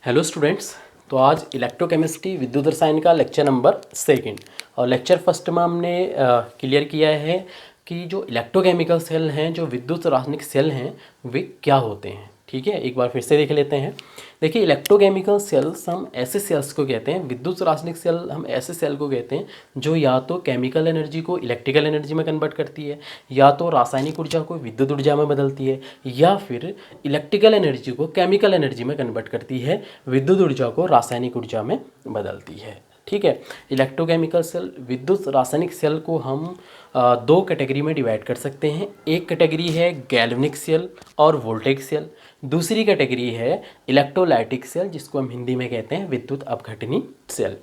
Hello students. तो आज electrochemistry विद्युत रसायन का लेक्चर नंबर 2 और लेक्चर फर्स्ट में हमने क्लियर किया है कि जो इलेक्ट्रोकेमिकल सेल हैं, जो विद्युत रासायनिक सेल हैं, वे क्या होते हैं। ठीक है, एक बार फिर से देख लेते हैं। देखिए, इलेक्ट्रोकेमिकल सेल्स हम ऐसे सेल्स को कहते हैं, विद्युत रासायनिक सेल हम ऐसे सेल को कहते हैं जो या तो केमिकल एनर्जी को इलेक्ट्रिकल एनर्जी में कन्वर्ट करती है, या तो रासायनिक ऊर्जा को विद्युत ऊर्जा में बदलती है, या फिर इलेक्ट्रिकल एनर्जी को केमिकल एनर्जी में कन्वर्ट करती है, विद्युत ऊर्जा को रासायनिक ऊर्जा में बदलती है। ठीक है, इलेक्ट्रोकेमिकल सेल विद्युत रासायनिक सेल को हम दो कैटेगरी में डिवाइड कर सकते हैं। एक कैटेगरी है गैल्वेनिक सेल और वोल्टेक सेल, दूसरी कैटेगरी है इलेक्ट्रोलाइटिक सेल, जिसको हम हिंदी में कहते हैं विद्युत अपघटनी सेल।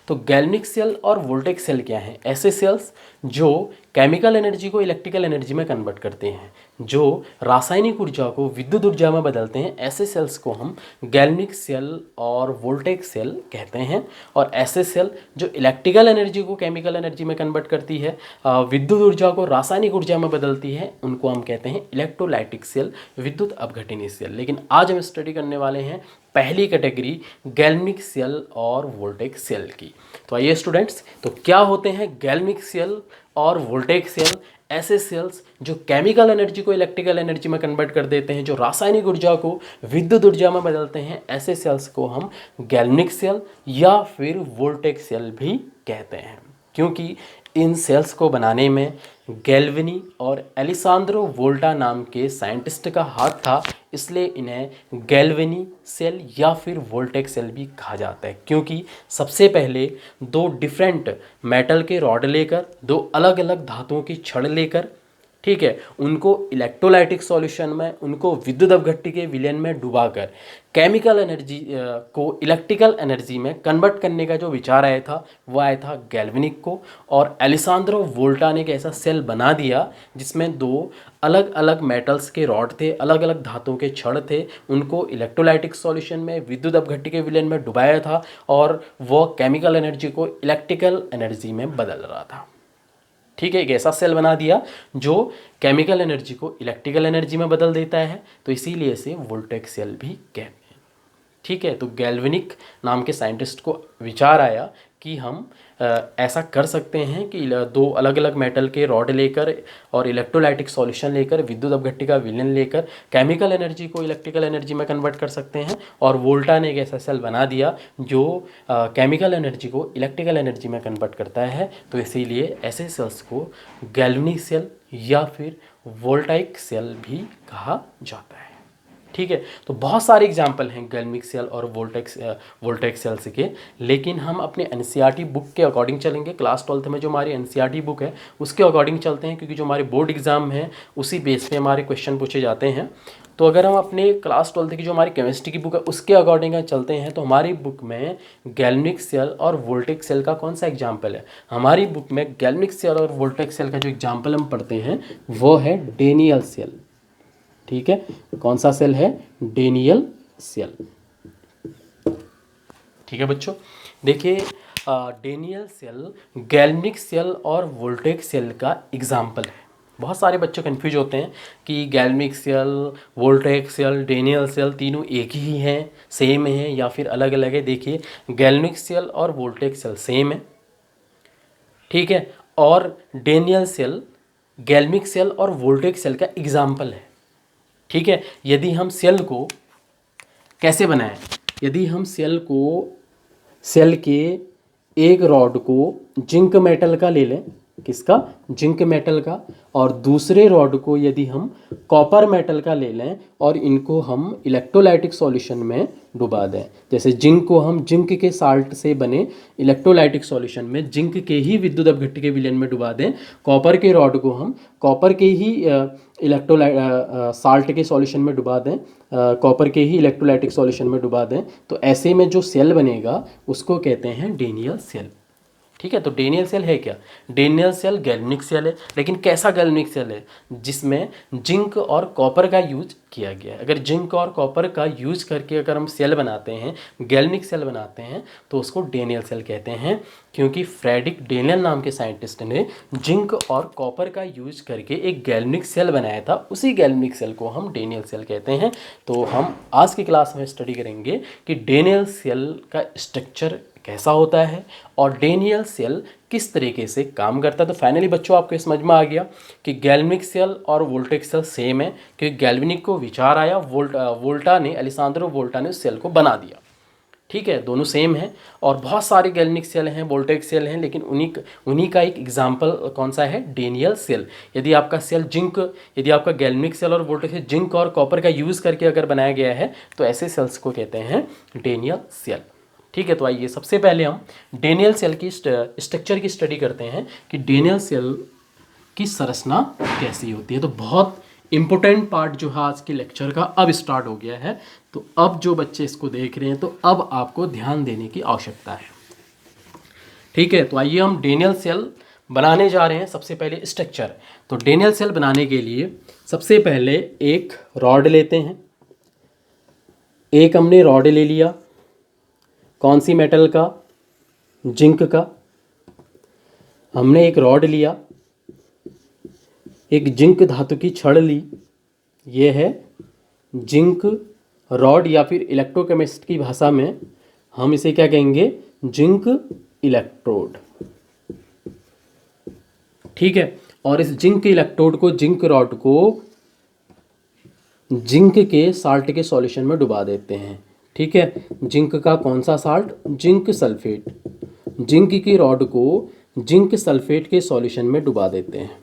तो गैल्वेनिक सेल और वोल्टेक सेल क्या हैं? ऐसे सेल्स जो केमिकल एनर्जी को इलेक्ट्रिकल एनर्जी में कन्वर्ट करते हैं, जो रासायनिक ऊर्जा को विद्युत ऊर्जा में बदलते हैं, ऐसे सेल्स को हम गैल्वेनिक सेल और वोल्टेक सेल कहते हैं। और ऐसे सेल जो इलेक्ट्रिकल एनर्जी को केमिकल एनर्जी में कन्वर्ट करती है, विद्युत ऊर्जा को रासायनिक ऊर्जा में बदलती है, उनको हम कहते हैं इलेक्ट्रोलाइटिक सेल, विद्युत अपघटनी सेल। लेकिन आज हम स्टडी करने वाले हैं पहली कैटेगरी गैल्वेनिक सेल और वोल्टेक सेल की। तो आइए स्टूडेंट्स, तो क्या होते हैं गैल्वेनिक सेल और वोल्टेक सेल? ऐसे सेल्स जो केमिकल एनर्जी को इलेक्ट्रिकल एनर्जी में कन्वर्ट कर देते हैं, जो रासायनिक ऊर्जा को विद्युत ऊर्जा में बदलते हैं, ऐसे सेल्स को हम गैल्वेनिक सेल या फिर वोल्टेक सेल भी कहते हैं। क्योंकि इन सेल्स को बनाने में गैल्वेनी और एलिसांद्रो वोल्टा नाम के साइंटिस्ट का हाथ था, इसलिए इन्हें गैल्वेनी सेल या फिर वोल्टेक सेल भी कहा जाता है। क्योंकि सबसे पहले दो डिफरेंट मेटल के रॉड लेकर, दो अलग अलग धातुओं की छड़ लेकर, ठीक है, उनको इलेक्ट्रोलाइटिक सॉल्यूशन में, उनको विद्युत अपघट्य के विलयन में डुबाकर केमिकल एनर्जी को इलेक्ट्रिकल एनर्जी में कन्वर्ट करने का जो विचार आया था, वो आया था गैल्वेनिक को। और एलिसांद्रो वोल्टा ने एक ऐसा सेल बना दिया जिसमें दो अलग अलग मेटल्स के रॉड थे, अलग अलग धातुओं के छड़ थे, उनको इलेक्ट्रोलाइटिक सॉल्यूशन में विद्युत अपघट्य के विलयन में डुबाया था और वो केमिकल एनर्जी को इलेक्ट्रिकल एनर्जी में बदल रहा था। ठीक है, एक ऐसा सेल बना दिया जो केमिकल एनर्जी को इलेक्ट्रिकल एनर्जी में बदल देता है, तो इसीलिए इसे वोल्टेक सेल भी कहते हैं। ठीक है, तो गैल्वेनिक नाम के साइंटिस्ट को विचार आया कि हम ऐसा कर सकते हैं कि दो अलग अलग मेटल के रॉड लेकर और इलेक्ट्रोलाइटिक सॉल्यूशन लेकर, विद्युत अपघट्य का विलयन लेकर केमिकल एनर्जी को इलेक्ट्रिकल एनर्जी में कन्वर्ट कर सकते हैं। और वोल्टा ने एक ऐसा सेल बना दिया जो केमिकल एनर्जी को इलेक्ट्रिकल एनर्जी में कन्वर्ट करता है, तो इसीलिए ऐसे सेल्स को गैल्वेनिक सेल या फिर वोल्टाइक सेल भी कहा जाता है। ठीक है, तो बहुत सारे एग्जाम्पल हैं गैल्वेनिक सेल और वोल्टेक सेल्स के, लेकिन हम अपने एनसीईआरटी बुक के अकॉर्डिंग चलेंगे। क्लास 12th में जो हमारी एनसीईआरटी बुक है उसके अकॉर्डिंग चलते हैं, क्योंकि जो हमारे बोर्ड एग्जाम है उसी बेस पे हमारे क्वेश्चन पूछे जाते हैं। तो अगर हम अपने क्लास 12th की जो हमारी केमिस्ट्री की बुक है उसके अकॉर्डिंग चलते हैं, तो हमारी बुक में गैल्वेनिक सेल और वोल्टेक सेल का कौन सा एग्जाम्पल है? हमारी बुक में गैल्वेनिक सेल और वोल्टेक सेल का जो एग्जाम्पल हम पढ़ते हैं वो है डेनियल सेल। ठीक है, कौन सा सेल है? Daniell cell. ठीक है बच्चों, देखिए डेनियल सेल गैल्वेनिक सेल और वोल्टेक सेल का एग्जाम्पल है। बहुत सारे बच्चे कंफ्यूज होते हैं कि galvanic cell, voltaic cell, Daniell cell तीनों एक ही हैं, सेम हैं या फिर अलग अलग है। देखिए, गैल्वेनिक सेल और वोल्टेक सेल सेम है, ठीक है, और डेनियल सेल गैल्वेनिक सेल और वोल्टेक सेल का एग्जाम्पल है। ठीक है, यदि हम सेल को कैसे बनाएं? यदि हम सेल के एक रॉड को जिंक मेटल का ले लें, किसका? जिंक मेटल का, और दूसरे रॉड को यदि हम कॉपर मेटल का ले लें और इनको हम इलेक्ट्रोलाइटिक सॉल्यूशन में डुबा दें, जैसे जिंक को हम जिंक के साल्ट से बने इलेक्ट्रोलाइटिक सॉल्यूशन में जिंक के ही विद्युत अपघट्य के विलयन में डुबा दें, कॉपर के रॉड को हम कॉपर के ही साल्ट के सॉल्यूशन में डुबा दें, कॉपर के ही इलेक्ट्रोलाइटिक सॉल्यूशन में डुबा दें, तो ऐसे में जो सेल बनेगा उसको कहते हैं डेनियल सेल। ठीक है, तो डेनियल सेल है क्या? डेनियल सेल गैल्वेनिक सेल है, लेकिन कैसा गैल्वेनिक सेल है? जिसमें जिंक और कॉपर का यूज किया गया है। अगर जिंक और कॉपर का यूज करके अगर हम सेल बनाते हैं, गैल्वेनिक सेल बनाते हैं, तो उसको डेनियल सेल कहते हैं, क्योंकि फ्रेडरिक डेनियल नाम के साइंटिस्ट ने जिंक और कॉपर का यूज करके एक गैल्वेनिक सेल बनाया था। उसी गैल्वेनिक सेल को हम डेनियल सेल कहते हैं। तो हम आज की क्लास में स्टडी करेंगे कि डेनियल सेल का स्ट्रक्चर कैसा होता है और डेनियल सेल किस तरीके से काम करता है। तो फाइनली बच्चों आपको समझ में आ गया कि गैल्वेनिक सेल और वोल्टेक सेल सेम है, क्योंकि गैल्वेनिक को विचार आया, वोल्टा ने, अलेसांद्रो वोल्टा ने उस सेल को बना दिया। ठीक है, दोनों सेम हैं और बहुत सारे गैल्वेनिक सेल हैं, वोल्टेक सेल हैं, लेकिन उन्हीं का एक एग्जाम्पल कौन सा है, डेनियल सेल। यदि आपका सेल यदि आपका गैल्वेनिक सेल और वोल्टेक सेल जिंक और कॉपर का यूज़ करके अगर बनाया गया है तो ऐसे सेल्स को कहते हैं डेनियल सेल। ठीक है, तो आइए सबसे पहले हम डेनियल सेल की स्ट्रक्चर की स्टडी करते हैं कि डेनियल सेल की संरचना कैसी होती है। तो बहुत इम्पोर्टेंट पार्ट जो है आज के लेक्चर का अब स्टार्ट हो गया है। तो अब जो बच्चे इसको देख रहे हैं तो अब आपको ध्यान देने की आवश्यकता है। ठीक है, तो आइए हम डेनियल सेल बनाने जा रहे हैं। सबसे पहले स्ट्रक्चर, तो डेनियल सेल बनाने के लिए सबसे पहले एक रॉड लेते हैं। एक हमने रॉड ले लिया, कौन सी मेटल का, जिंक का। हमने एक रॉड लिया, एक जिंक धातु की छड़ ली, ये है जिंक रॉड, या फिर इलेक्ट्रोकेमिस्ट की भाषा में हम इसे क्या कहेंगे, जिंक इलेक्ट्रोड। ठीक है, और इस जिंक इलेक्ट्रोड को, जिंक रॉड को जिंक के साल्ट के सॉल्यूशन में डुबा देते हैं। ठीक है, जिंक का कौन सा साल्ट, जिंक सल्फेट। जिंक की रॉड को जिंक सल्फेट के सॉल्यूशन में डुबा देते हैं,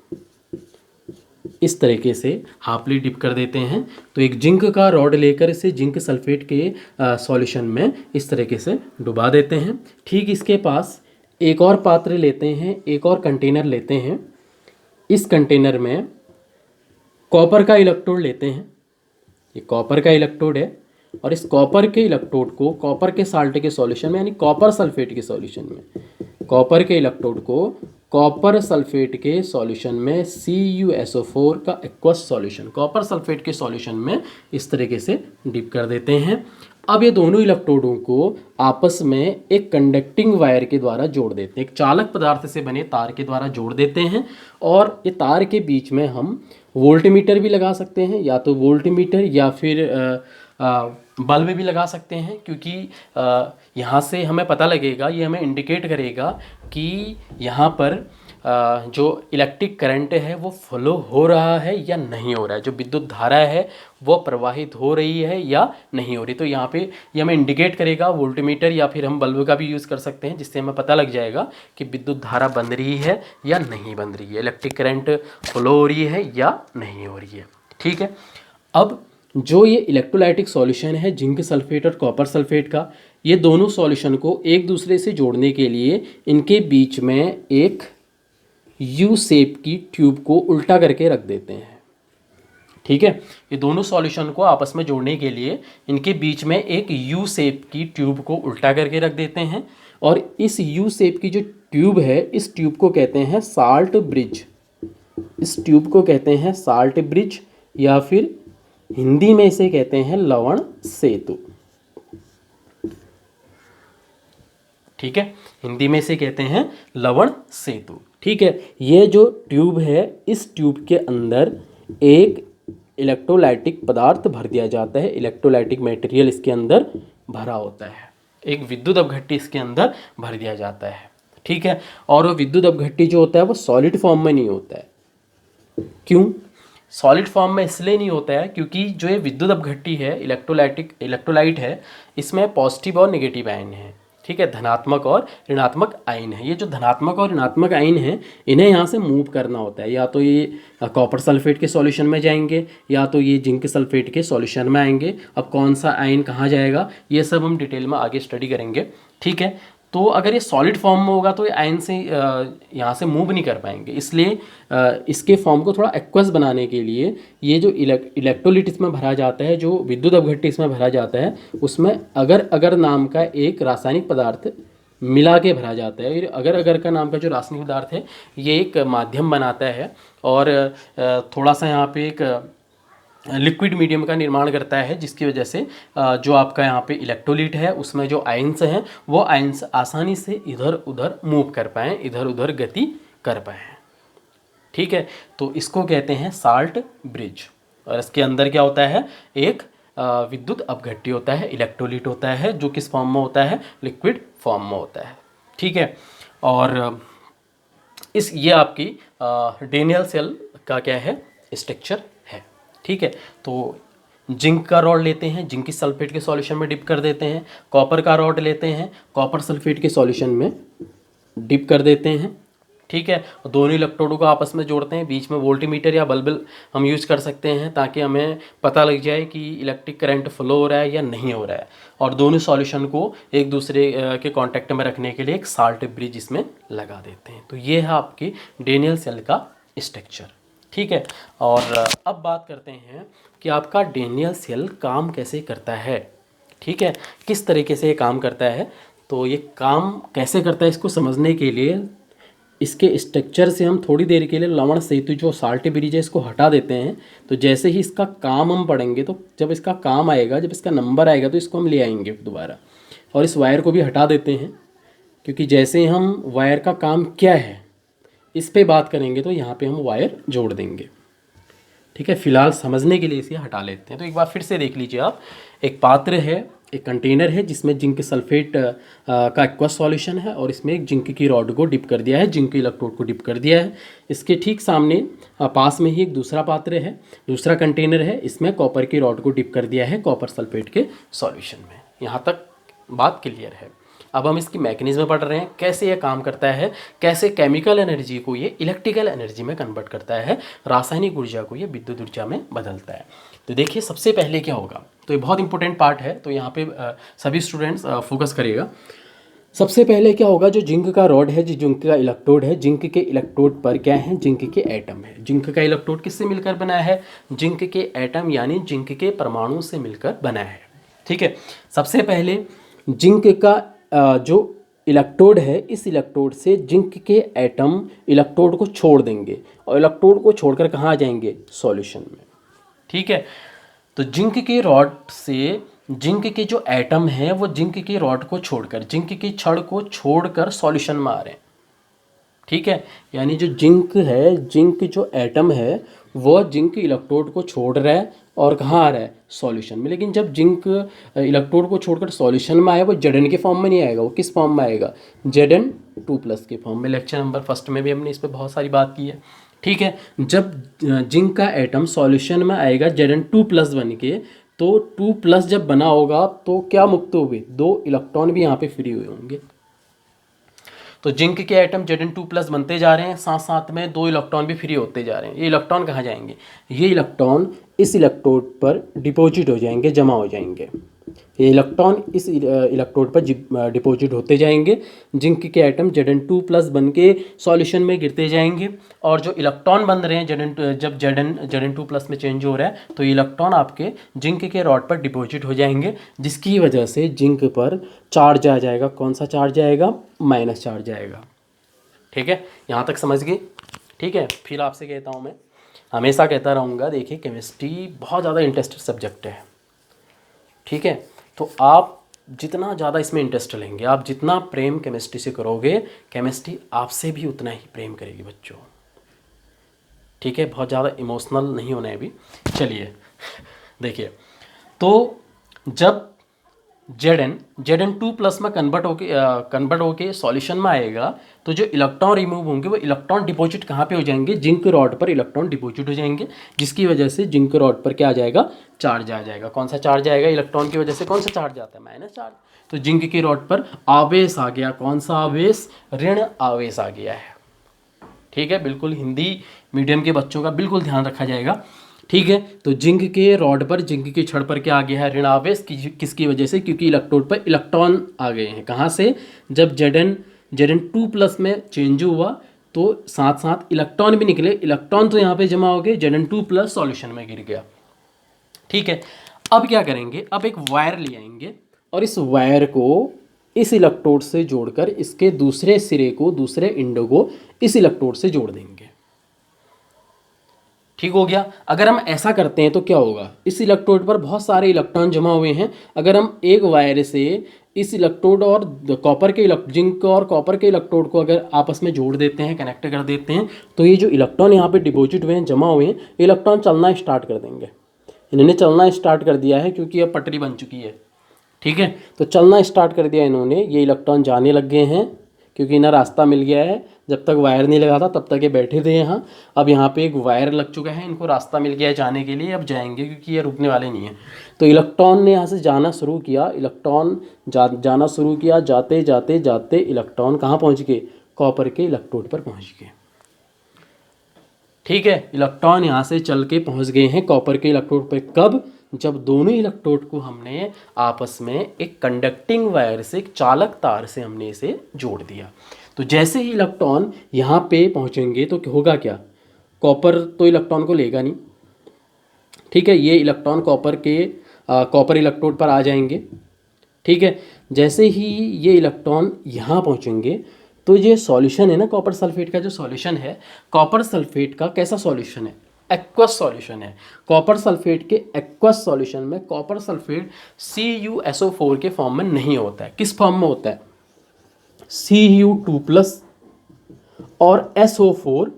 इस तरीके से हाफली डिप कर देते हैं। तो एक जिंक का रॉड लेकर इसे जिंक सल्फेट के सॉल्यूशन में इस तरीके से डुबा देते हैं। ठीक इसके पास एक और पात्र लेते हैं, एक और कंटेनर लेते हैं। इस कंटेनर में कॉपर का इलेक्ट्रोड लेते हैं, ये कॉपर का इलेक्ट्रोड है, और इस कॉपर के इलेक्ट्रोड को कॉपर के साल्ट के सॉल्यूशन में, यानी कॉपर सल्फेट के सॉल्यूशन में, कॉपर के इलेक्ट्रोड को कॉपर सल्फेट के सॉल्यूशन में CuSO4 का एक्वस सॉल्यूशन, कॉपर सल्फेट के सॉल्यूशन में इस तरीके से डिप कर देते हैं। अब ये दोनों इलेक्ट्रोडों को आपस में एक कंडक्टिंग वायर के द्वारा जोड़ देते हैं, एक चालक पदार्थ से बने तार के द्वारा जोड़ देते हैं। और ये तार के बीच में हम वोल्टमीटर भी लगा सकते हैं, या तो वोल्टमीटर या फिर बल्ब भी लगा सकते हैं, क्योंकि यहाँ से हमें पता लगेगा, ये हमें इंडिकेट करेगा कि यहाँ पर जो इलेक्ट्रिक करंट है वो फ्लो हो रहा है या नहीं हो रहा है, जो विद्युत धारा है वो प्रवाहित हो रही है या नहीं हो रही। तो यहाँ पे ये हमें इंडिकेट करेगा, वोल्टमीटर या फिर हम बल्ब का भी यूज़ कर सकते हैं, जिससे हमें पता लग जाएगा कि विद्युत धारा बन रही है या नहीं बन रही है, इलेक्ट्रिक करंट फ्लो हो रही है या नहीं हो रही है। ठीक है, अब जो ये इलेक्ट्रोलाइटिक सॉल्यूशन है जिंक सल्फेट और कॉपर सल्फेट का, ये दोनों सॉल्यूशन को एक दूसरे से जोड़ने के लिए इनके बीच में एक यू शेप की ट्यूब को उल्टा करके रख देते हैं। ठीक है, ये दोनों सॉल्यूशन को आपस में जोड़ने के लिए इनके बीच में एक यू शेप की ट्यूब को उल्टा करके रख देते हैं, और इस यू शेप की जो ट्यूब है, इस ट्यूब को कहते हैं साल्ट ब्रिज। इस ट्यूब को कहते हैं साल्ट ब्रिज, या फिर हिंदी में इसे कहते हैं लवण सेतु। ठीक है, हिंदी में इसे कहते हैं लवण सेतु। ठीक है, ये जो ट्यूब है, इस ट्यूब के अंदर एक इलेक्ट्रोलाइटिक पदार्थ भर दिया जाता है, इलेक्ट्रोलाइटिक मटेरियल इसके अंदर भरा होता है, एक विद्युत अपघट्टी इसके अंदर भर दिया जाता है। ठीक है, और वो विद्युत अपघट्टी जो होता है वो सॉलिड फॉर्म में नहीं होता है। क्यों सॉलिड फॉर्म में इसलिए नहीं होता है, क्योंकि जो ये विद्युत अपघट्टी है, इलेक्ट्रोलाइट है, इसमें पॉजिटिव और नेगेटिव आयन है। ठीक है, धनात्मक और ऋणात्मक आयन है। ये जो धनात्मक और ऋणात्मक आयन है, इन्हें यहाँ से मूव करना होता है, या तो ये कॉपर सल्फेट के सॉल्यूशन में जाएंगे, या तो ये जिंक सल्फेट के सॉल्यूशन में आएंगे। अब कौन सा आयन कहाँ जाएगा, ये सब हम डिटेल में आगे स्टडी करेंगे। ठीक है, तो अगर ये सॉलिड फॉर्म में होगा तो ये आयन से यहाँ से मूव नहीं कर पाएंगे, इसलिए इसके फॉर्म को थोड़ा एक्वस बनाने के लिए ये जो इलेक्ट्रोलिट इसमें भरा जाता है, जो विद्युत अपघट्टी इसमें भरा जाता है, उसमें अगर नाम का एक रासायनिक पदार्थ मिला के भरा जाता है। अगर का नाम का जो रासायनिक पदार्थ है, ये एक माध्यम बनाता है, और थोड़ा सा यहाँ पे एक लिक्विड मीडियम का निर्माण करता है, जिसकी वजह से जो आपका यहाँ पे इलेक्ट्रोलाइट है उसमें जो आयंस हैं वो आयंस आसानी से इधर उधर मूव कर पाएँ, इधर उधर गति कर पाएँ। ठीक है, तो इसको कहते हैं साल्ट ब्रिज। और इसके अंदर क्या होता है, एक विद्युत अपघट्य होता है, इलेक्ट्रोलाइट होता है, जो किस फॉर्म में होता है, लिक्विड फॉर्म में होता है। ठीक है, और ये आपकी डेनियल सेल का क्या है, स्ट्रक्चर है। ठीक है, तो जिंक का रॉड लेते हैं, जिंक की सल्फेट के सॉल्यूशन में डिप कर देते हैं। कॉपर का रॉड लेते हैं, कॉपर सल्फेट के सॉल्यूशन में डिप कर देते हैं। ठीक है, और दोनों इलेक्ट्रोडों को आपस में जोड़ते हैं। बीच में वोल्टीमीटर या बल्ब हम यूज कर सकते हैं ताकि हमें पता लग जाए कि इलेक्ट्रिक करंट फ्लो हो रहा है या नहीं हो रहा है। और दोनों सॉल्यूशन को एक दूसरे के कांटेक्ट में रखने के लिए एक साल्ट ब्रिज इसमें लगा देते हैं। तो ये है आपकी डेनियल सेल का स्ट्रक्चर। ठीक है, और अब बात करते हैं कि आपका डेनियल सेल काम कैसे करता है। ठीक है, किस तरीके से ये काम करता है। तो ये काम कैसे करता है इसको समझने के लिए इसके स्ट्रक्चर से हम थोड़ी देर के लिए लवण सेतु जो साल्ट ब्रिज है इसको हटा देते हैं। तो जैसे ही इसका काम हम पढ़ेंगे, तो जब इसका काम आएगा, जब इसका नंबर आएगा, तो इसको हम ले आएंगे दोबारा। और इस वायर को भी हटा देते हैं, क्योंकि जैसे हम वायर का काम क्या है इस पे बात करेंगे तो यहाँ पे हम वायर जोड़ देंगे। ठीक है, फिलहाल समझने के लिए इसे हटा लेते हैं। तो एक बार फिर से देख लीजिए आप, एक पात्र है, एक कंटेनर है जिसमें जिंक सल्फेट का एक्वस सॉल्यूशन है, और इसमें एक जिंक की रॉड को डिप कर दिया है, जिंक इलेक्ट्रोड को डिप कर दिया है। इसके ठीक सामने पास में ही एक दूसरा पात्र है, दूसरा कंटेनर है, इसमें कॉपर की रॉड को डिप कर दिया है कॉपर सल्फेट के सॉल्यूशन में। यहाँ तक बात क्लियर है। अब हम इसकी मैकेनिज्म पढ़ रहे हैं, कैसे ये काम करता है, कैसे केमिकल एनर्जी को ये इलेक्ट्रिकल एनर्जी में कन्वर्ट करता है, रासायनिक ऊर्जा को ये विद्युत ऊर्जा में बदलता है। तो देखिए सबसे पहले क्या होगा, तो ये बहुत इंपॉर्टेंट पार्ट है, तो यहाँ पे सभी स्टूडेंट्स फोकस करिएगा। सबसे पहले क्या होगा, जो जिंक का रॉड है, जो जिंक का इलेक्ट्रोड है, जिंक के इलेक्ट्रोड पर क्या है, जिंक के एटम है। जिंक का इलेक्ट्रोड किससे मिलकर बना है, जिंक के एटम यानी जिंक के परमाणु से मिलकर बना है। ठीक है, सबसे पहले जिंक का जो इलेक्ट्रोड है, इस इलेक्ट्रोड से जिंक के एटम इलेक्ट्रोड को छोड़ देंगे, और इलेक्ट्रोड को छोड़कर कहाँ आ जाएंगे, सॉल्यूशन में। ठीक है, तो जिंक के रॉड से जिंक के जो एटम है वो जिंक के रॉड को छोड़कर, जिंक की छड़ को छोड़कर सॉल्यूशन में आ रहे हैं। ठीक है, यानी जो जिंक है, जिंक जो एटम है वो जिंक इलेक्ट्रोड को छोड़ रहा है और कहाँ आ रहा है, सॉल्यूशन में। लेकिन जब जिंक इलेक्ट्रोड को छोड़कर सॉल्यूशन में आया, वो Zn के फॉर्म में नहीं आएगा, वो किस फॉर्म में आएगा, Zn2+ के फॉर्म में। लेक्चर नंबर 1 में भी हमने इस पर बहुत सारी बात की है। ठीक है, जब जिंक का एटम सॉल्यूशन में आएगा Zn2+ बन के, तो 2+ जब बना होगा तो क्या मुक्त हुए, 2 इलेक्ट्रॉन भी यहाँ पे फ्री हुए होंगे। तो जिंक के एटम Zn2+ बनते जा रहे हैं, साथ साथ में 2 इलेक्ट्रॉन भी फ्री होते जा रहे हैं। ये इलेक्ट्रॉन कहाँ जाएंगे, ये इलेक्ट्रॉन इस इलेक्ट्रोड पर डिपॉजिट हो जाएंगे, जमा हो जाएंगे। ये इलेक्ट्रॉन इस इलेक्ट्रोड पर डिपॉजिट होते जाएंगे। जिंक के एटम Zn2+ बन के सॉल्यूशन में गिरते जाएंगे, और जो इलेक्ट्रॉन बन रहे हैं जब Zn2+ में चेंज हो रहा है, तो ये इलेक्ट्रॉन आपके जिंक के रॉड पर डिपॉजिट हो जाएंगे, जिसकी वजह से जिंक पर चार्ज आ जाएगा। कौन सा चार्ज आएगा, माइनस चार्ज आएगा। ठीक है, यहाँ तक समझ गए। ठीक है, फिर आपसे कहता हूँ, मैं हमेशा कहता रहूँगा, देखिए केमिस्ट्री बहुत ज़्यादा इंटरेस्टेड सब्जेक्ट है। ठीक है, तो आप जितना ज़्यादा इसमें इंटरेस्ट लेंगे, आप जितना प्रेम केमिस्ट्री से करोगे, केमिस्ट्री आपसे भी उतना ही प्रेम करेगी बच्चों। ठीक है, बहुत ज़्यादा इमोशनल नहीं होना है अभी। चलिए देखिए, तो जब Zn2+ में कन्वर्ट होके सॉल्यूशन में आएगा, तो जो इलेक्ट्रॉन रिमूव होंगे वो इलेक्ट्रॉन डिपॉजिट कहाँ पे हो जाएंगे, जिंक रॉड पर इलेक्ट्रॉन डिपॉजिट हो जाएंगे, जिसकी वजह से जिंक रॉड पर क्या आ जाएगा, चार्ज आ जाएगा। कौन सा चार्ज आएगा, इलेक्ट्रॉन की वजह से कौन सा चार्ज आता है, माइनस चार्ज। तो जिंक की रॉड पर आवेश आ गया, कौन सा आवेश, ऋण आवेश आ गया है। ठीक है, बिल्कुल हिंदी मीडियम के बच्चों का बिल्कुल ध्यान रखा जाएगा। ठीक है, तो जिंक के रॉड पर, जिंक की छड़ पर क्या आ गया है, ऋण आवेश। किसकी वजह से, क्योंकि इलेक्ट्रोड पर इलेक्ट्रॉन आ गए हैं। कहाँ से, जब Zn2+ में चेंज हुआ तो साथ साथ इलेक्ट्रॉन भी निकले। इलेक्ट्रॉन तो यहाँ पे जमा हो गए, Zn2+ सॉल्यूशन में गिर गया। ठीक है, अब क्या करेंगे, अब एक वायर ले आएंगे, और इस वायर को इस इलेक्ट्रोड से जोड़कर इसके दूसरे सिरे को, दूसरे इंडो को इस इलेक्ट्रोड से जोड़ देंगे। ठीक हो गया। अगर हम ऐसा करते हैं तो क्या होगा, इस इलेक्ट्रोड पर बहुत सारे इलेक्ट्रॉन जमा हुए हैं। अगर हम एक वायर से इस इलेक्ट्रोड और कॉपर के जिंक और कॉपर के इलेक्ट्रोड को अगर आपस में जोड़ देते हैं, कनेक्ट कर देते हैं, तो ये जो इलेक्ट्रॉन यहाँ पे डिपॉजिट हुए हैं, जमा हुए हैं, इलेक्ट्रॉन चलना स्टार्ट कर देंगे। इन्होंने चलना स्टार्ट कर दिया है क्योंकि अब पटरी बन चुकी है। ठीक है, तो चलना स्टार्ट कर दिया इन्होंने, ये इलेक्ट्रॉन जाने लग गए हैं क्योंकि इन्हें रास्ता मिल गया है। जब तक वायर नहीं लगा था तब तक ये बैठे थे यहाँ, अब यहाँ पे एक वायर लग चुका है, इनको रास्ता मिल गया है जाने के लिए, अब जाएंगे क्योंकि ये रुकने वाले नहीं हैं। तो इलेक्ट्रॉन ने यहाँ से जाना शुरू किया, इलेक्ट्रॉन जाना शुरू किया, जाते जाते जाते इलेक्ट्रॉन कहाँ पहुँच गए, कॉपर के इलेक्ट्रोड पर पहुँच गए। ठीक है, इलेक्ट्रॉन यहाँ से चल के पहुँच गए हैं कॉपर के इलेक्ट्रोड पर। कब, जब दोनों इलेक्ट्रोड को हमने आपस में एक कंडक्टिंग वायर से, एक चालक तार से हमने इसे जोड़ दिया। तो जैसे ही इलेक्ट्रॉन यहाँ पे पहुँचेंगे तो होगा क्या, कॉपर तो इलेक्ट्रॉन को लेगा नहीं। ठीक है, ये इलेक्ट्रॉन कॉपर इलेक्ट्रोड पर आ जाएंगे। ठीक है, जैसे ही ये इलेक्ट्रॉन यहाँ पहुँचेंगे तो ये सॉल्यूशन है ना, कॉपर सल्फेट का जो सॉल्यूशन है, कॉपर सल्फेट का कैसा सॉल्यूशन है, एक्वस सॉल्यूशन है। कॉपर सल्फेट के एक्वस सॉल्यूशन में कॉपर सल्फेट CuSO4 के फॉर्म में नहीं होता है। किस फॉर्म में होता है, Cu2+ और SO4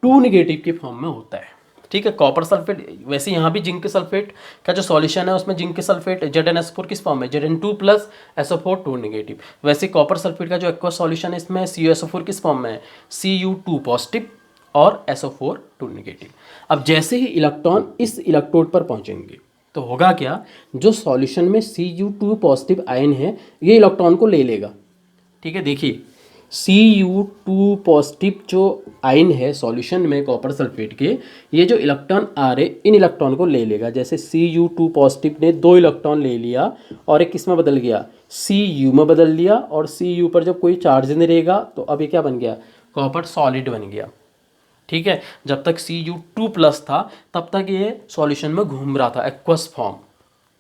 2 नेगेटिव के फॉर्म में होता है। ठीक है, कॉपर सल्फेट, वैसे यहाँ भी जिंक सल्फेट का जो सॉल्यूशन है उसमें जिंक सल्फेट ZnSO4 किस फॉर्म में, Zn2+ SO4 2 नेगेटिव। वैसे कॉपर सल्फेट का जो एक्वस सॉल्यूशन है इसमें CuSO4 किस फॉर्म में है, Cu2+ और SO4 2 नेगेटिव। अब जैसे ही इलेक्ट्रॉन इस इलेक्ट्रोड पर पहुंचेंगे तो होगा क्या, जो सॉल्यूशन में Cu2+ आयन है ये इलेक्ट्रॉन को ले लेगा। ठीक है, देखिए Cu2+ जो आयन है सॉल्यूशन में कॉपर सल्फेट के, ये जो इलेक्ट्रॉन आ रहे इन इलेक्ट्रॉन को ले लेगा। जैसे Cu2+ ने 2 इलेक्ट्रॉन ले लिया और एक किस में बदल गया, Cu में बदल लिया, और Cu पर जब कोई चार्ज नहीं रहेगा तो अब ये क्या बन गया, कॉपर सॉलिड बन गया। ठीक है, जब तक Cu2+ था तब तक ये सॉल्यूशन में घूम रहा था, एक्वस फॉर्म।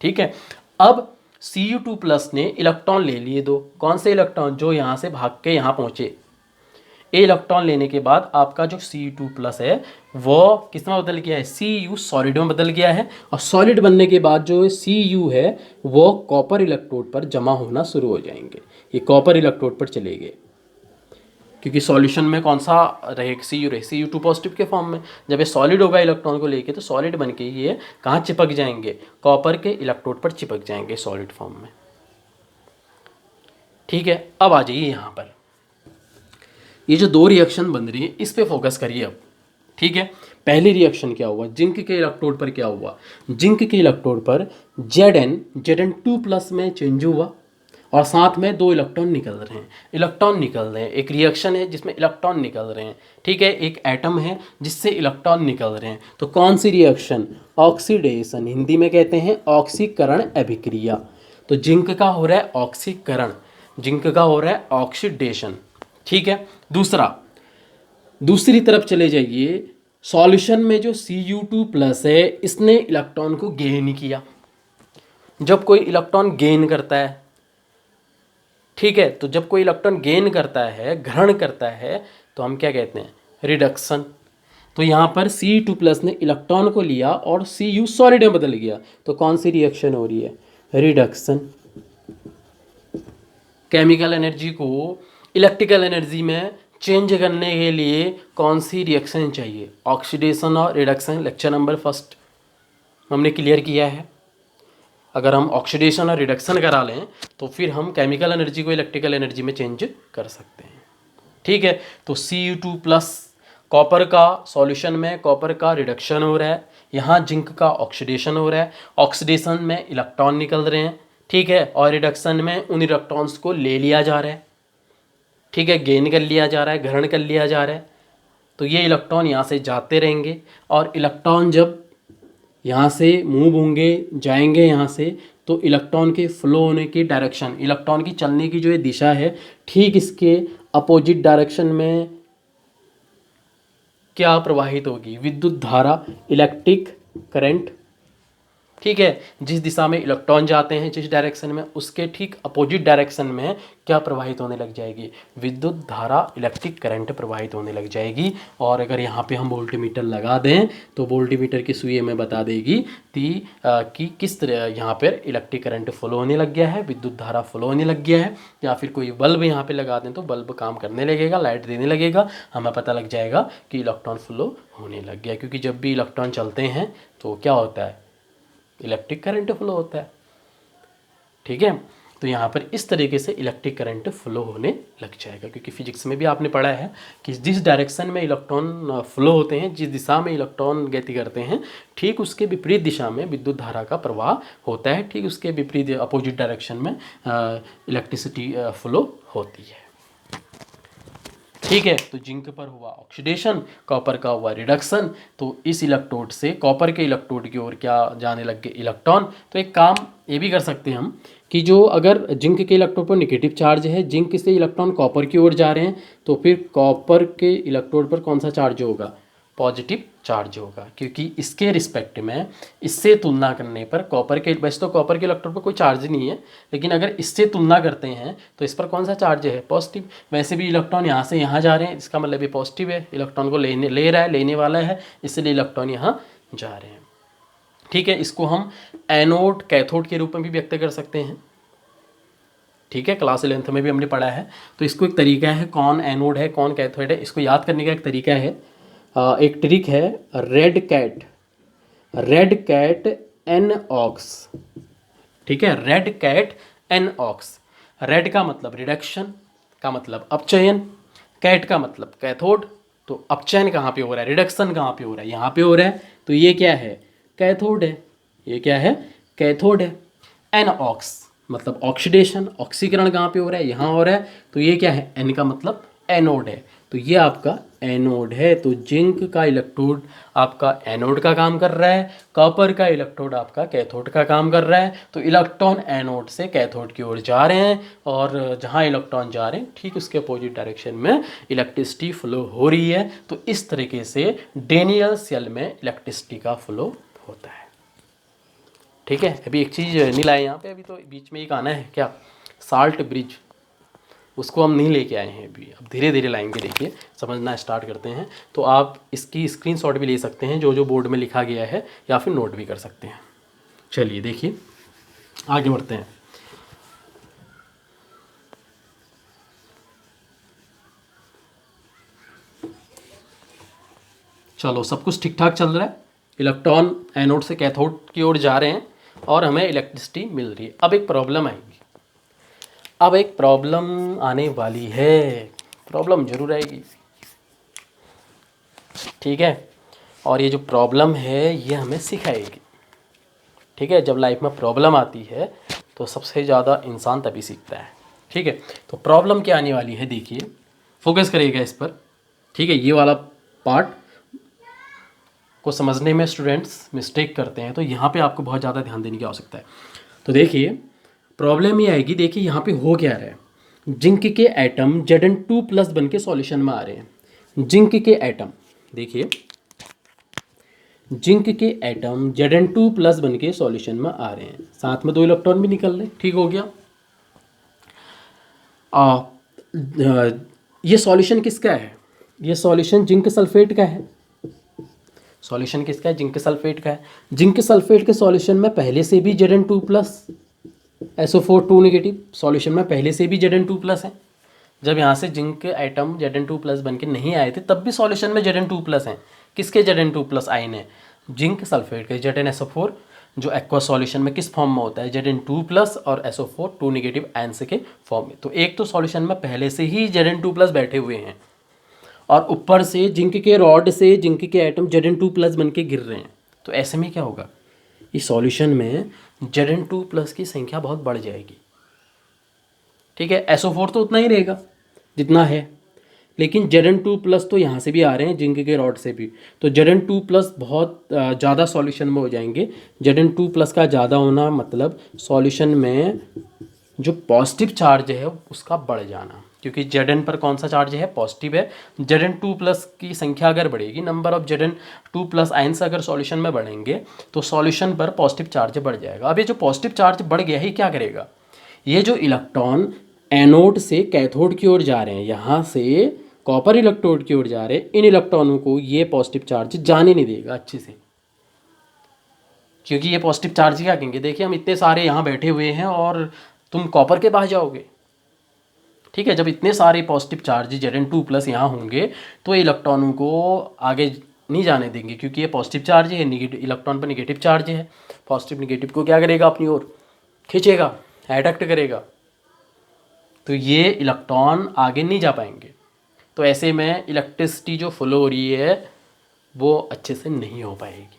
ठीक है, अब Cu2+ ने इलेक्ट्रॉन ले लिए 2, कौन से इलेक्ट्रॉन, जो यहाँ से भाग के यहाँ पहुँचे। ये इलेक्ट्रॉन लेने के बाद आपका जो Cu2+ है वो किस में बदल गया है, Cu सॉलिड में बदल गया है, और सॉलिड बनने के बाद जो Cu है वो कॉपर इलेक्ट्रोड पर जमा होना शुरू हो जाएंगे। ये कॉपर इलेक्ट्रोड पर चले गए क्योंकि सॉल्यूशन में कौन सा रहे, Cu2+ के फॉर्म में। जब ये सॉलिड होगा इलेक्ट्रॉन को लेके तो सॉलिड बन के ये कहाँ चिपक जाएंगे, कॉपर के इलेक्ट्रोड पर चिपक जाएंगे सॉलिड फॉर्म में। ठीक है, अब आ जाइए यहाँ पर, ये जो 2 रिएक्शन बन रही है इस पे फोकस करिए अब। ठीक है, पहली रिएक्शन क्या हुआ, जिंक के इलेक्ट्रोड पर क्या हुआ, जिंक के इलेक्ट्रोड पर Zn2+ में चेंज हुआ और साथ में 2 इलेक्ट्रॉन निकल रहे हैं। एक रिएक्शन है जिसमें इलेक्ट्रॉन निकल रहे हैं। ठीक है, एक एटम है जिससे इलेक्ट्रॉन निकल रहे हैं। तो कौन सी रिएक्शन, ऑक्सीडेशन, हिंदी में कहते हैं ऑक्सीकरण अभिक्रिया। तो जिंक का हो रहा है ऑक्सीकरण, जिंक का हो रहा है ऑक्सीडेशन। ठीक है, दूसरी तरफ चले जाइए, सॉल्यूशन में जो Cu2+ है इसने इलेक्ट्रॉन को गेन किया। जब कोई इलेक्ट्रॉन गेन करता है, ठीक है, तो जब कोई इलेक्ट्रॉन गेन करता है, ग्रहण करता है, तो हम क्या कहते हैं, रिडक्शन। तो यहाँ पर Cu2+ ने इलेक्ट्रॉन को लिया और Cu सॉलिड में बदल गया, तो कौन सी रिएक्शन हो रही है, रिडक्शन। केमिकल एनर्जी को इलेक्ट्रिकल एनर्जी में चेंज करने के लिए कौन सी रिएक्शन चाहिए, ऑक्सीडेशन और रिडक्शन। लेक्चर नंबर 1 हमने क्लियर किया है। अगर हम ऑक्सीडेशन और रिडक्शन करा लें तो फिर हम केमिकल एनर्जी को इलेक्ट्रिकल एनर्जी में चेंज कर सकते हैं। ठीक है, तो Cu2+ कॉपर का सॉल्यूशन में कॉपर का रिडक्शन हो रहा है, यहाँ जिंक का ऑक्सीडेशन हो रहा है। ऑक्सीडेशन में इलेक्ट्रॉन निकल रहे हैं, ठीक है, और रिडक्शन में उन इलेक्ट्रॉन्स को ले लिया जा रहा है। ठीक है, गेन कर लिया जा रहा है, ग्रहण कर लिया जा रहा है। तो ये इलेक्ट्रॉन यहाँ से जाते रहेंगे, और इलेक्ट्रॉन जब यहाँ से मूव होंगे, जाएंगे यहाँ से, तो इलेक्ट्रॉन के फ्लो होने की डायरेक्शन, इलेक्ट्रॉन की चलने की जो ये दिशा है, ठीक इसके अपोजिट डायरेक्शन में क्या प्रवाहित होगी, विद्युत धारा, इलेक्ट्रिक करंट। ठीक है। जिस दिशा में इलेक्ट्रॉन जाते हैं, जिस डायरेक्शन में, उसके ठीक अपोजिट डायरेक्शन में क्या प्रवाहित होने लग जाएगी, विद्युत धारा, इलेक्ट्रिक करंट प्रवाहित होने लग जाएगी। और अगर यहाँ पे हम वोल्टमीटर लगा दें तो वोल्टमीटर की सुई हमें बता देगी कि किस तरह यहाँ पर इलेक्ट्रिक करंट फ्लो होने लग गया है, विद्युत धारा फ्लो होने लग गया है। या फिर कोई बल्ब यहाँ पे लगा दें तो बल्ब काम करने लगेगा, लाइट देने लगेगा, हमें पता लग जाएगा कि इलेक्ट्रॉन फ्लो होने लग गया। क्योंकि जब भी इलेक्ट्रॉन चलते हैं तो क्या होता है, इलेक्ट्रिक करंट फ्लो होता है। ठीक है, तो यहाँ पर इस तरीके से इलेक्ट्रिक करंट फ्लो होने लग जाएगा। क्योंकि फिजिक्स में भी आपने पढ़ा है कि जिस डायरेक्शन में इलेक्ट्रॉन फ्लो होते हैं, जिस दिशा में इलेक्ट्रॉन गति करते हैं, ठीक उसके विपरीत दिशा में विद्युत धारा का प्रवाह होता है। ठीक उसके विपरीत अपोजिट डायरेक्शन में इलेक्ट्रिसिटी फ्लो होती है। ठीक है, तो जिंक पर हुआ ऑक्सीडेशन, कॉपर का हुआ रिडक्शन। तो इस इलेक्ट्रोड से कॉपर के इलेक्ट्रोड की ओर क्या जाने लग गए, इलेक्ट्रॉन। तो एक काम ये भी कर सकते हैं हम कि जो अगर जिंक के इलेक्ट्रोड पर नेगेटिव चार्ज है, जिंक से इलेक्ट्रॉन कॉपर की ओर जा रहे हैं, तो फिर कॉपर के इलेक्ट्रोड पर कौन सा चार्ज होगा, पॉजिटिव चार्ज होगा। क्योंकि इसके रिस्पेक्ट में, इससे तुलना करने पर कॉपर के, वैसे तो कॉपर के इलेक्ट्रोड पर कोई चार्ज नहीं है, लेकिन अगर इससे तुलना करते हैं तो इस पर कौन सा चार्ज है, पॉजिटिव। वैसे भी इलेक्ट्रॉन यहाँ से यहाँ जा रहे हैं, इसका मतलब ये पॉजिटिव है, इलेक्ट्रॉन को ले रहा है, लेने वाला है, इसलिए इलेक्ट्रॉन यहाँ जा रहे हैं। ठीक है, इसको हम एनोड कैथोड के रूप में भी व्यक्त कर सकते हैं। ठीक है, क्लास 11th में भी हमने पढ़ा है। तो इसको एक तरीका है, कौन एनोड है कौन कैथोड है, इसको याद करने का एक तरीका है, एक ट्रिक है, रेड कैट एन ऑक्स। ठीक है, red cat an ox. Red का मतलब रिडक्शन, का मतलब अपचयन, कैट का मतलब कैथोड। तो अपचयन कहाँ पे हो रहा है, रिडक्शन कहाँ पे हो रहा है, यहाँ पे हो रहा है। तो ये क्या है, कैथोड है। ये क्या है, कैथोड है। एन ऑक्स मतलब ऑक्सीडेशन, ऑक्सीकरण कहाँ पे हो रहा है, यहाँ हो रहा है। तो ये क्या है, एन का मतलब एनोड है। तो ये आपका एनोड है। तो जिंक का इलेक्ट्रोड आपका एनोड का काम कर रहा है, कॉपर का इलेक्ट्रोड आपका कैथोड का काम कर रहा है। तो इलेक्ट्रॉन एनोड से कैथोड की ओर जा रहे हैं, और जहाँ इलेक्ट्रॉन जा रहे हैं ठीक उसके अपोजिट डायरेक्शन में इलेक्ट्रिसिटी फ्लो हो रही है। तो इस तरीके से डेनियल सेल में इलेक्ट्रिसिटी का फ्लो होता है। ठीक है, अभी एक चीज़ नहीं लाए यहाँ पे, अभी तो बीच में एक आना है क्या, साल्ट ब्रिज, उसको हम नहीं लेके आए हैं अभी, अब धीरे धीरे लाएंगे। देखिए, समझना स्टार्ट करते हैं। तो आप इसकी स्क्रीनशॉट भी ले सकते हैं, जो जो बोर्ड में लिखा गया है, या फिर नोट भी कर सकते हैं। चलिए देखिए, आगे बढ़ते हैं। चलो, सब कुछ ठीक ठाक चल रहा है, इलेक्ट्रॉन एनोड से कैथोड की ओर जा रहे हैं और हमें इलेक्ट्रिसिटी मिल रही है। अब एक प्रॉब्लम आएगी, अब एक प्रॉब्लम आने वाली है, प्रॉब्लम जरूर आएगी। ठीक है, और ये जो प्रॉब्लम है ये हमें सिखाएगी। ठीक है, जब लाइफ में प्रॉब्लम आती है तो सबसे ज़्यादा इंसान तभी सीखता है। ठीक है, तो प्रॉब्लम क्या आने वाली है, देखिए, फोकस करिएगा इस पर। ठीक है, ये वाला पार्ट को समझने में स्टूडेंट्स मिस्टेक करते हैं, तो यहाँ पे आपको बहुत ज़्यादा ध्यान देने की आवश्यकता है। तो देखिए, प्रॉब्लम ये आएगी, देखिए यहाँ पे हो क्या रहा है, जिंक के एटम Zn2+ बन के सॉल्यूशन में आ रहे हैं। जिंक के एटम, देखिए, जिंक के एटम Zn2+ बन के सॉल्यूशन में आ रहे हैं, साथ में 2 इलेक्ट्रॉन भी निकल रहे। ठीक हो गया। ये सॉल्यूशन किसका है, ये सॉल्यूशन जिंक सल्फेट का है। सॉल्यूशन किसका है, जिंक सल्फेट का है। जिंक सल्फेट के सॉल्यूशन में पहले से भी Zn2+, SO4 2 नेगेटिव, सॉल्यूशन में पहले से भी Zn2+ है। जब यहाँ से जिंक एटम Zn2+ बन के नहीं आए थे, तब भी सॉल्यूशन में Zn2+ हैं। किसके Zn2+ आयन है, जिंक सल्फेट के, ZnSO4, जो एक्वा सॉल्यूशन में किस फॉर्म में होता है, Zn2+ और SO4 2 नेगेटिव आयंस के फॉर्म में। तो एक तो सॉल्यूशन में पहले से ही Zn2+ बैठे हुए हैं, और ऊपर से जिंक के रॉड से जिंक के एटम Zn2+ बन के गिर रहे हैं। तो ऐसे में क्या होगा, इस सॉल्यूशन में Zn2+ की संख्या बहुत बढ़ जाएगी। ठीक है, SO4 तो उतना ही रहेगा जितना है, लेकिन Zn2+ तो यहाँ से भी आ रहे हैं, जिंक के रॉड से भी। तो Zn2+ बहुत ज़्यादा सॉल्यूशन में हो जाएंगे। Zn2+ का ज़्यादा होना मतलब सॉल्यूशन में जो पॉजिटिव चार्ज है उसका बढ़ जाना। क्योंकि Zn पर कौन सा चार्ज है, पॉजिटिव है। Zn2+ की संख्या अगर बढ़ेगी, नंबर ऑफ Zn2+ आयंस अगर सॉल्यूशन में बढ़ेंगे तो सॉल्यूशन पर पॉजिटिव चार्ज बढ़ जाएगा। अब ये जो पॉजिटिव चार्ज बढ़ गया है क्या करेगा, ये जो इलेक्ट्रॉन एनोड से कैथोड की ओर जा रहे हैं, यहाँ से कॉपर इलेक्ट्रोड की ओर जा रहे हैं, इन इलेक्ट्रॉनों को ये पॉजिटिव चार्ज जाने नहीं देगा अच्छे से, क्योंकि ये पॉजिटिव चार्ज क्या कहेंगे, देखिए हम इतने सारे यहाँ बैठे हुए हैं और तुम कॉपर के पास जाओगे। ठीक है, जब इतने सारे पॉजिटिव चार्ज Zn2+ यहाँ होंगे तो इलेक्ट्रॉनों को आगे नहीं जाने देंगे, क्योंकि ये पॉजिटिव चार्ज है, निगेटिव इलेक्ट्रॉन पर निगेटिव चार्ज है। पॉजिटिव निगेटिव को क्या करेगा, अपनी ओर खींचेगा, अट्रैक्ट करेगा, तो ये इलेक्ट्रॉन आगे नहीं जा पाएंगे। तो ऐसे में इलेक्ट्रिसिटी जो फ्लो हो रही है वो अच्छे से नहीं हो पाएगी।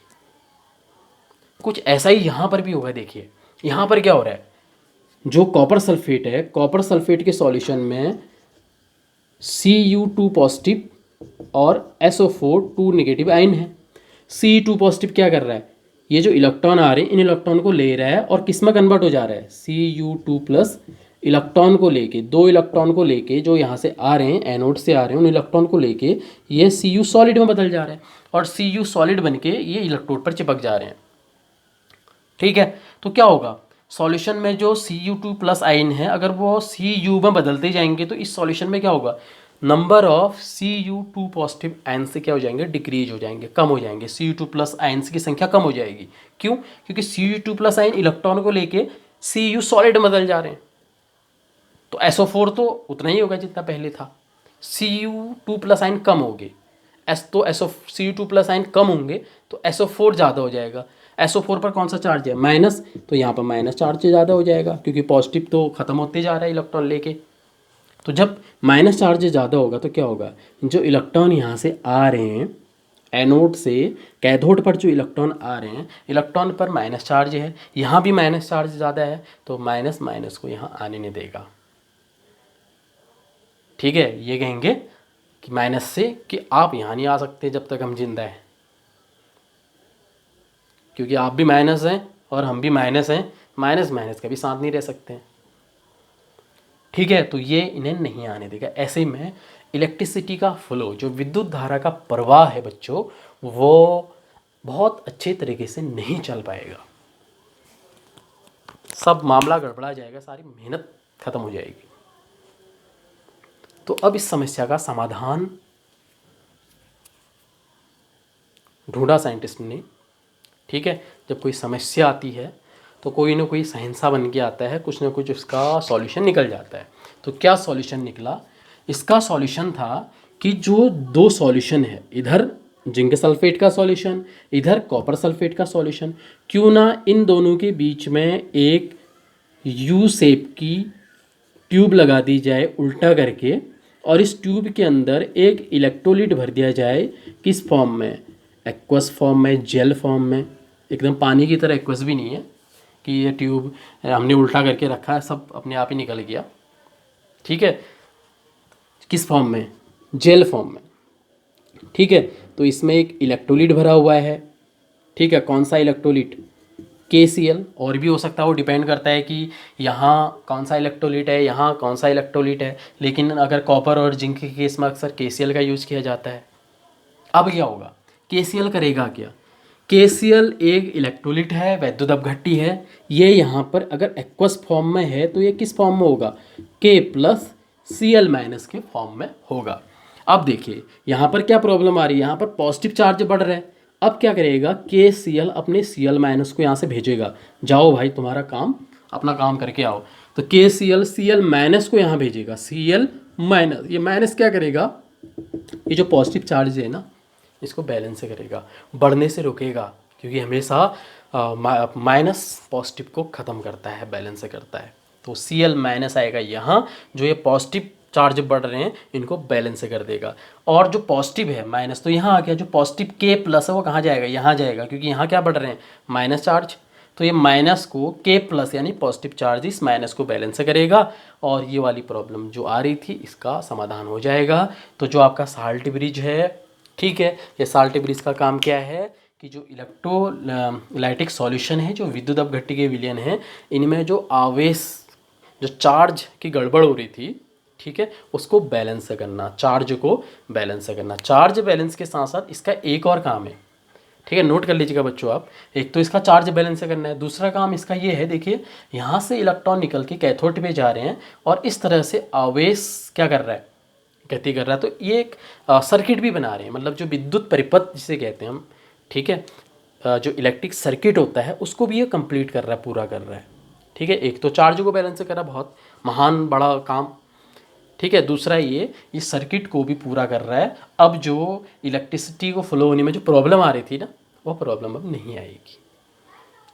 कुछ ऐसा ही यहाँ पर भी होगा। देखिए यहाँ पर क्या हो रहा है, जो कॉपर सल्फेट है, कॉपर सल्फेट के सॉल्यूशन में Cu2 पॉजिटिव और SO4 2 नेगेटिव आयन है। Cu2 पॉजिटिव क्या कर रहा है, ये जो इलेक्ट्रॉन आ रहे हैं इन इलेक्ट्रॉन को ले रहा है और किस में कन्वर्ट हो जा रहा है, Cu2+ इलेक्ट्रॉन को लेके, 2 इलेक्ट्रॉन को लेके जो यहाँ से आ रहे हैं, एनोड से आ रहे हैं, उन इलेक्ट्रॉन को लेके ये Cu सॉलिड में बदल जा रहा है और Cu सॉलिड बन के ये इलेक्ट्रोड पर चिपक जा रहे हैं। ठीक है, तो क्या होगा, सॉल्यूशन में जो Cu2+ आयन है अगर वो Cu में बदलते जाएंगे तो इस सॉल्यूशन में क्या होगा, number of Cu2 positive ion से क्या हो जाएंगे, डिक्रीज हो जाएंगे, कम हो जाएंगे। Cu2+ आयन्स की संख्या कम हो जाएगी। क्यों, क्योंकि Cu2+ आयन इलेक्ट्रॉन को लेके Cu सॉलिड में बदल जा रहे हैं। तो SO4 तो उतना ही होगा जितना पहले था, Cu2+ आयन कम होंगे, तो Cu2+ आयन कम होंगे तो SO4 ज़्यादा हो जाएगा। SO4 पर कौन सा चार्ज है, माइनस, तो यहाँ पर माइनस चार्ज ज़्यादा हो जाएगा, क्योंकि पॉजिटिव तो ख़त्म होते जा रहा है इलेक्ट्रॉन लेके। तो जब माइनस चार्ज ज़्यादा होगा तो क्या होगा, जो इलेक्ट्रॉन यहाँ से आ रहे हैं एनोड से कैथोड पर, जो इलेक्ट्रॉन आ रहे हैं, इलेक्ट्रॉन पर माइनस चार्ज है, यहाँ भी माइनस चार्ज ज़्यादा है, तो माइनस माइनस को यहाँ आने नहीं देगा। ठीक है, ये कहेंगे कि माइनस से कि आप यहाँ नहीं आ सकते जब तक हम जिंदा हैं, क्योंकि आप भी माइनस हैं और हम भी माइनस हैं, माइनस माइनस का भी साथ नहीं रह सकते हैं। ठीक है, तो ये इन्हें नहीं आने देगा। ऐसे में इलेक्ट्रिसिटी का फ्लो, जो विद्युत धारा का प्रवाह है बच्चों, वो बहुत अच्छे तरीके से नहीं चल पाएगा, सब मामला गड़बड़ा जाएगा, सारी मेहनत खत्म हो जाएगी। तो अब इस समस्या का समाधान ढूंढा साइंटिस्ट ने। ठीक है, जब कोई समस्या आती है तो कोई ना कोई शहंशाह बन के आता है, कुछ ना कुछ उसका सॉल्यूशन निकल जाता है। तो क्या सॉल्यूशन निकला, इसका सॉल्यूशन था कि जो 2 सॉल्यूशन है, इधर जिंक सल्फेट का सॉल्यूशन, इधर कॉपर सल्फेट का सॉल्यूशन, क्यों ना इन दोनों के बीच में एक यू शेप की ट्यूब लगा दी जाए उल्टा करके, और इस ट्यूब के अंदर एक इलेक्ट्रोलाइट भर दिया जाए। किस फॉर्म में, एक्वस फॉर्म में, जेल फॉर्म में, एकदम पानी की तरह एक्वस भी नहीं है कि ये ट्यूब हमने उल्टा करके रखा है, सब अपने आप ही निकल गया। ठीक है, किस फॉर्म में, जेल फॉर्म में। ठीक है, तो इसमें एक इलेक्ट्रोलाइट भरा हुआ है। ठीक है, कौन सा इलेक्ट्रोलाइट, KCl, और भी हो सकता है, वो डिपेंड करता है कि यहाँ कौन सा इलेक्ट्रोलाइट है, यहाँ कौन सा इलेक्ट्रोलाइट है, लेकिन अगर कॉपर और जिंक के केस में अक्सर KCl का यूज़ किया जाता है। अब क्या होगा, KCl करेगा क्या, KCl एक इलेक्ट्रोलाइट है, वैद्युत अपघट्टी है। ये यहाँ पर अगर एक्वस फॉर्म में है तो ये किस फॉर्म में होगा, K+Cl- के फॉर्म में होगा। अब देखिए यहाँ पर क्या प्रॉब्लम आ रही है, यहाँ पर पॉजिटिव चार्ज बढ़ रहा है। अब क्या करेगा, KCl अपने Cl- को यहाँ से भेजेगा, जाओ भाई तुम्हारा काम, अपना काम करके आओ। तो KCl Cl- को यहाँ भेजेगा, Cl-, ये माइनस क्या करेगा, ये जो पॉजिटिव चार्ज है ना इसको बैलेंस से करेगा, बढ़ने से रोकेगा, क्योंकि हमेशा माइनस पॉजिटिव को ख़त्म करता है, बैलेंस से करता है। तो Cl- आएगा यहाँ, जो ये पॉजिटिव चार्ज बढ़ रहे हैं इनको बैलेंस से कर देगा। और जो पॉजिटिव है माइनस, तो यहाँ आ गया, जो पॉजिटिव K+ है वो कहाँ जाएगा, यहाँ जाएगा, क्योंकि यहाँ क्या बढ़ रहे हैं, माइनस चार्ज। तो ये माइनस को K+ यानी पॉजिटिव चार्ज इस माइनस को बैलेंस से करेगा, और ये वाली प्रॉब्लम जो आ रही थी इसका समाधान हो जाएगा। तो जो आपका साल्ट ब्रिज है, ठीक है, ये साल्ट ब्रिज का काम क्या है कि जो इलेक्ट्रोलाइटिक सॉल्यूशन है, जो विद्युत अपघट्टी के विलयन है, इनमें जो आवेश, जो चार्ज की गड़बड़ हो रही थी, ठीक है, उसको बैलेंस करना, चार्ज को बैलेंस करना। चार्ज बैलेंस के साथ साथ इसका एक और काम है, ठीक है, नोट कर लीजिएगा बच्चों आप। एक तो इसका चार्ज बैलेंस करना है, दूसरा काम इसका ये है, देखिए यहाँ से इलेक्ट्रॉन निकल के कैथोड पे जा रहे हैं और इस तरह से आवेश क्या कर रहा है, गति कर रहा है। तो ये एक सर्किट भी बना रहे हैं, मतलब जो विद्युत परिपथ जिसे कहते हैं हम, ठीक है, जो इलेक्ट्रिक सर्किट होता है उसको भी ये कंप्लीट कर रहा है, पूरा कर रहा है। ठीक है, एक तो चार्ज को बैलेंस कर रहा है, बहुत महान बड़ा काम, ठीक है। दूसरा ये इस सर्किट को भी पूरा कर रहा है। अब जो इलेक्ट्रिसिटी को फ्लो होने में जो प्रॉब्लम आ रही थी ना, वो प्रॉब्लम अब नहीं आएगी,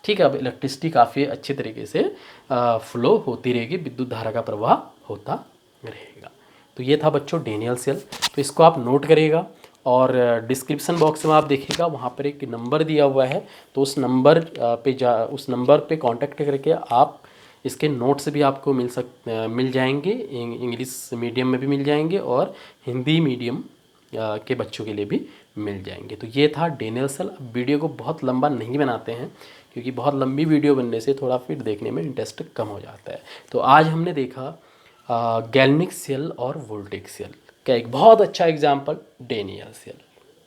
ठीक है। अब इलेक्ट्रिसिटी काफ़ी अच्छे तरीके से फ्लो होती रहेगी, विद्युत धारा का प्रवाह होता रहेगा। तो ये था बच्चों डेनियल सेल, तो इसको आप नोट करिएगा और डिस्क्रिप्शन बॉक्स में आप देखिएगा, वहाँ पर एक नंबर दिया हुआ है, तो उस नंबर उस नंबर पे कांटेक्ट करके आप इसके नोट्स भी आपको मिल जाएंगे। इंग्लिश मीडियम में भी मिल जाएंगे और हिंदी मीडियम के बच्चों के लिए भी मिल जाएंगे। तो ये था डेनियल सेल। अब वीडियो को बहुत लंबा नहीं बनाते हैं, क्योंकि बहुत लंबी वीडियो बनने से थोड़ा फिर देखने में इंटरेस्ट कम हो जाता है। तो आज हमने देखा गैल्वनिक सेल और वोल्टेज सेल का एक बहुत अच्छा एग्जाम्पल डेनियल सेल,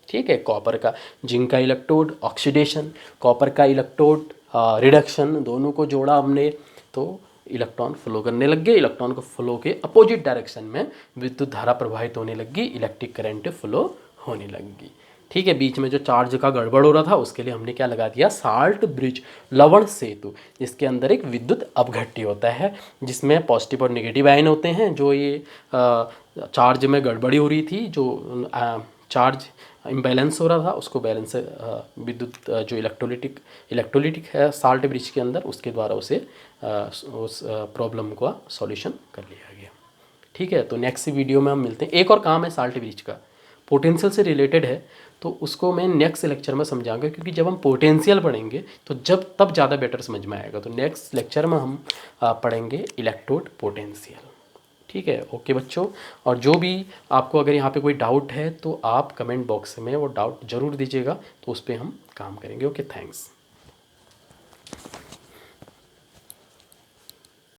ठीक है। कॉपर का जिंक का इलेक्ट्रोड ऑक्सीडेशन, कॉपर का इलेक्ट्रोड रिडक्शन, दोनों को जोड़ा हमने तो इलेक्ट्रॉन फ्लो करने लग गए। इलेक्ट्रॉन को फ्लो के अपोजिट डायरेक्शन में विद्युत धारा प्रवाहित होने लगी, इलेक्ट्रिक करंट फ्लो होने लगी, ठीक है। बीच में जो चार्ज का गड़बड़ हो रहा था उसके लिए हमने क्या लगा दिया, साल्ट ब्रिज, लवण सेतु, जिसके अंदर एक विद्युत अपघट्य होता है जिसमें पॉजिटिव और नेगेटिव आयन होते हैं। जो ये चार्ज में गड़बड़ी हो रही थी, जो चार्ज इम्बैलेंस हो रहा था, उसको बैलेंस विद्युत जो इलेक्ट्रोलिटिक है साल्ट ब्रिज के अंदर, उसके द्वारा उसे उस प्रॉब्लम का सॉल्यूशन कर लिया गया, ठीक है। तो नेक्स्ट वीडियो में हम मिलते हैं। एक और काम है साल्ट ब्रिज का, पोटेंशियल से रिलेटेड है, तो उसको मैं नेक्स्ट लेक्चर में समझाऊंगा, क्योंकि जब हम पोटेंशियल पढ़ेंगे तो तब ज़्यादा बेटर समझ में आएगा। तो नेक्स्ट लेक्चर में हम पढ़ेंगे इलेक्ट्रोड पोटेंशियल, ठीक है। ओके बच्चों, और जो भी आपको अगर यहाँ पे कोई डाउट है तो आप कमेंट बॉक्स में वो डाउट ज़रूर दीजिएगा, तो उस पर हम काम करेंगे। Okay, thanks.